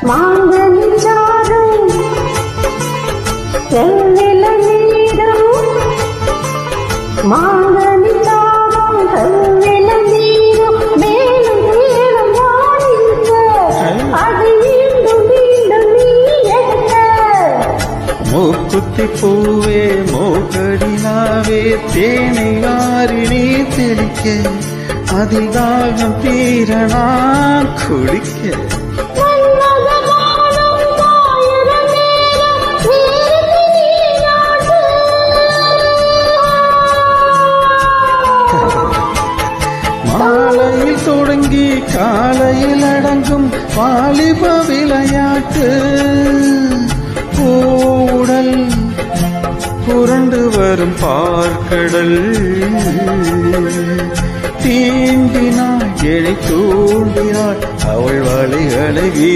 மாங்கனிச்சாரும் செவ்வில நீரும் மாங்கனிச்சாரும் செவ்வில நீரும் மேலும் மேலும் வாடிங்க அது மீண்டும் மீண்டும் நீ எடுக்க மூக்குத்தி பூவே மூக்கடினாவே தேனை வாரி நீ தெளிக்க அதிதாகம் தீரணா குடிக்க மாலையில் தொடங்கி காலையில் அடங்கும் வாலிப விளையாட்டு பூடல் புரண்டு வரும் பார்க்கடல் தீண்டினாள் எழை தூண்டினாள் அவள் வலைகளை